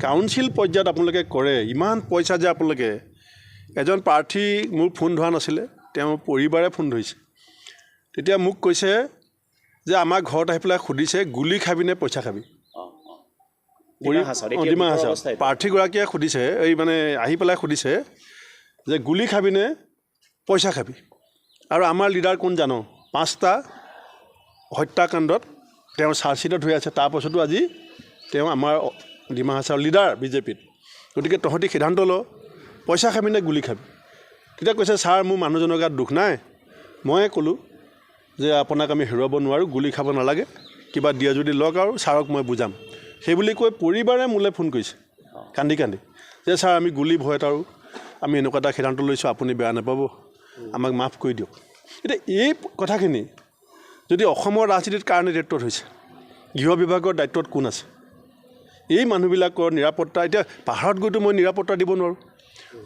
council পৰ্যায়ত আপোনালোকে কৰে ইমান পইচা যে আপোনালোকে এজন প্ৰাৰ্থী মোৰ ফোন ধৰা নাছিলে তেওঁৰ পৰিবাৰে ফোন ধৰিছে তেতিয়া মোক কৈছে যে আমাৰ ঘৰত আহি পেলাই সুধিছে গুলি খাবি নে পইচা খাবি প্ৰাৰ্থীগৰাকীয়ে সুধিছে এই মানে আহি পেলাই সুধিছে যে গুলি খাবি নে পইচা খাবি আৰু আমাৰ লিডাৰ কোন জানো 5টা হত্যাকাণ্ডত তেওঁ চাৰ্জশ্বিটত হৈ আছে তাৰপাছতো আজি তেওঁ আমাৰ ডিমা হাছাওৰ লিডাৰ বিজেপিত গতিকে তহঁতি সিদ্ধান্ত ল পইচা খাবি নে গুলি খাবি তেতিয়া কৈছে ছাৰ মোৰ মানুহজনৰ গাত দুখ নাই মই ক'লোঁ যে আপোনাক আমি হেৰুৱাব নোৱাৰোঁ গুলি খাব নালাগে কিবা দিয়ে যদি লওক আৰু ছাৰক মই বুজাম সেই বুলি কৈ পৰিবাৰে মোলৈ ফোন কৰিছে কান্দি কান্দি যে ছাৰ আমি গুলি ভয়ত আৰু আমি এনেকুৱা এটা সিদ্ধান্ত লৈছোঁ আপুনি বেয়া নাপাব আমাক মাফ কৰি দিয়ক এতিয়া এই কথাখিনি যদি অসমৰ ৰাজনীতিত কাৰ নেতৃত্বত হৈছে গৃহ বিভাগৰ দায়িত্বত কোন আছে এই মানুহবিলাকৰ নিৰাপত্তা এতিয়া পাহাৰত গৈতো মই নিৰাপত্তা দিব নোৱাৰোঁ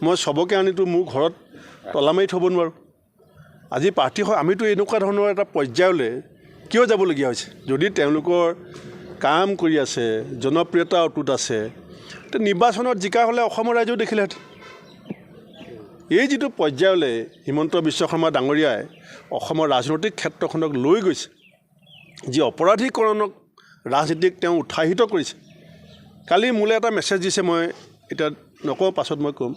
মই চবকে আনিতো মোৰ ঘৰত তলা মাৰি থ'ব নোৱাৰোঁ আজি প্ৰাৰ্থী হয় আমিতো এনেকুৱা ধৰণৰ এটা পৰ্যায়লৈ কিয় যাবলগীয়া হৈছে যদি তেওঁলোকৰ কাম কৰি আছে জনপ্ৰিয়তা অটুট আছে এতিয়া নিৰ্বাচনত জিকা হ'লে অসমৰ ৰাইজেও দেখিলেহেঁতেন এই যিটো পৰ্যায়লৈ হিমন্ত বিশ্ব শৰ্মা ডাঙৰীয়াই অসমৰ ৰাজনৈতিক ক্ষেত্ৰখনক লৈ গৈছে যি অপৰাধীকৰণক ৰাজনীতিক তেওঁ উৎসাহিত কৰিছে কালি মোলৈ এটা মেছেজ দিছে মই এতিয়া নকওঁ পাছত মই ক'ম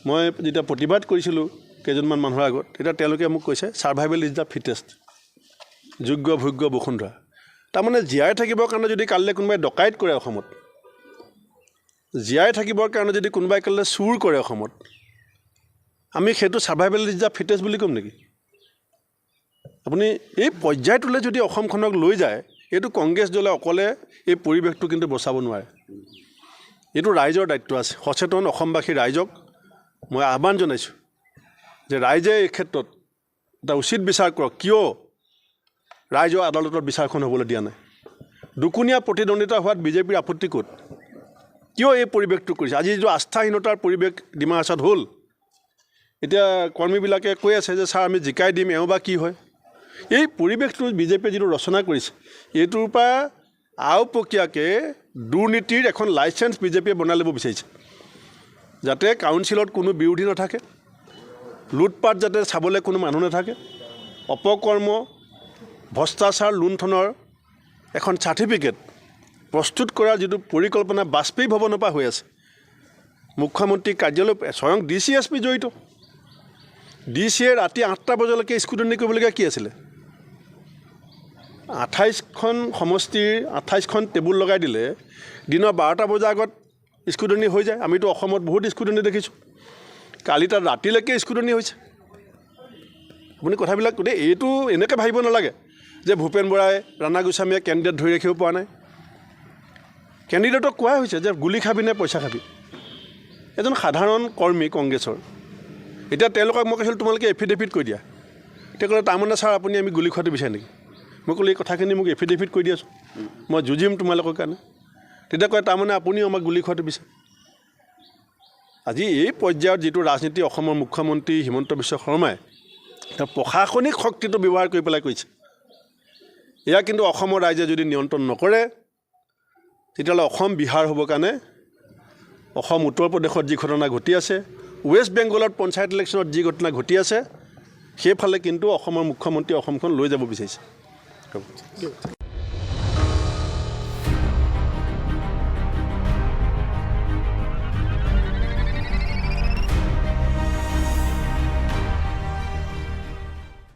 মই যেতিয়া প্ৰতিবাদ কৰিছিলোঁ কেইজনমান মানুহৰ আগত তেতিয়া তেওঁলোকে মোক কৈছে ছাৰ্ভাইভেল ইজ দ্য ফিটেষ্ট যোগ্য ভোগ্য বসুন্ধৰা তাৰমানে জীয়াই থাকিবৰ কাৰণে যদি কালিলৈ কোনোবাই ডকাইত কৰে অসমত জীয়াই থাকিবৰ কাৰণে যদি কোনোবাই কালিলৈ চুৰ কৰে অসমত আমি সেইটো ছাৰ্ভাইভেল ইজ দ্য ফিটেষ্ট বুলি ক'ম নেকি আপুনি এই পৰ্যায়টোলৈ যদি অসমখনক লৈ যায় এইটো কংগ্ৰেছ দলে অকলে এই পৰিৱেশটো কিন্তু বচাব নোৱাৰে এইটো ৰাইজৰ দায়িত্ব আছে সচেতন অসমবাসী ৰাইজক মই আহ্বান জনাইছোঁ যে ৰাইজে এই ক্ষেত্ৰত এটা উচিত বিচাৰ কৰক কিয় ৰাইজৰ আদালতৰ বিচাৰখন হ'বলৈ দিয়া নাই দুকুণীয়া প্ৰতিদ্বন্দ্বিতা হোৱাত বিজেপিৰ আপত্তি ক'ত কিয় এই পৰিৱেশটো কৰিছে আজি যিটো আস্থাহীনতাৰ পৰিৱেশ ডিমা হাছাওত হ'ল এতিয়া কৰ্মীবিলাকে কৈ আছে যে ছাৰ আমি জিকাই দিম এওঁ বা কি হয় এই পৰিৱেশটো বিজেপিয়ে যিটো ৰচনা কৰিছে এইটোৰ পৰা আওপকীয়াকৈ দুৰ্নীতিৰ এখন লাইচেঞ্চ বিজেপিয়ে বনাই ল'ব বিচাৰিছে যাতে কাউন্সিলত কোনো বিৰোধী নাথাকে লুটপাট যাতে চাবলৈ কোনো মানুহ নাথাকে অপকৰ্ম ভ্ৰষ্টাচাৰ লুণ্ঠনৰ এখন চাৰ্টিফিকেট প্ৰস্তুত কৰাৰ যিটো পৰিকল্পনা বাজপেয়ী ভৱনৰ পৰা হৈ আছে মুখ্যমন্ত্ৰী কাৰ্যালয় স্বয়ং DCSP জড়িত DCয়ে ৰাতি 8টা বজালৈকে স্কুটনি কৰিবলগীয়া কি আছিলে 28খন সমষ্টিৰ 28খন টেবুল লগাই দিলে দিনৰ 12টা বজাৰ আগত স্কুটনি হৈ যায় আমিতো অসমত বহুত স্কুটনি দেখিছোঁ কালি তাত ৰাতিলৈকে স্কুটনি হৈছে আপুনি কথাবিলাক গোটেই এইটো এনেকৈ ভাবিব নালাগে যে ভূপেন বৰাই ৰাণা গোস্বামীয়ে কেণ্ডিডেট ধৰি ৰাখিব পৰা নাই কেণ্ডিডেটক কোৱা হৈছে যে গুলি খাবি নে পইচা খাবি এজন সাধাৰণ কৰ্মী কংগ্ৰেছৰ এতিয়া তেওঁলোকক মই কৈছিলোঁ তোমালোকে এফিডেভিট কৰি দিয়া তেওঁ ক'লে তাৰমানে ছাৰ আপুনি আমি গুলি খোৱাটো বিচাৰে নেকি মই ক'লোঁ এই কথাখিনি মোক এফিডেভিট কৰি দিয়াচোন মই যুঁজিম তোমালোকৰ কাৰণে তেতিয়া কয় তাৰমানে আপুনিও আমাক গুলি খোৱাটো বিচাৰে আজি এই পৰ্যায়ত যিটো ৰাজনীতি অসমৰ মুখ্যমন্ত্ৰী হিমন্ত বিশ্ব শৰ্মাই তেওঁ প্ৰশাসনিক শক্তিটো ব্যৱহাৰ কৰি পেলাই কৰিছে এয়া কিন্তু অসমৰ ৰাইজে যদি নিয়ন্ত্ৰণ নকৰে তেতিয়াহ'লে অসম বিহাৰ হ'বৰ কাৰণে অসম উত্তৰ প্ৰদেশত যি ঘটনা ঘটি আছে ৱেষ্ট বেংগলত পঞ্চায়ত ইলেকশ্যনত যি ঘটনা ঘটি আছে সেইফালে কিন্তু অসমৰ মুখ্যমন্ত্ৰী অসমখন লৈ যাব বিচাৰিছে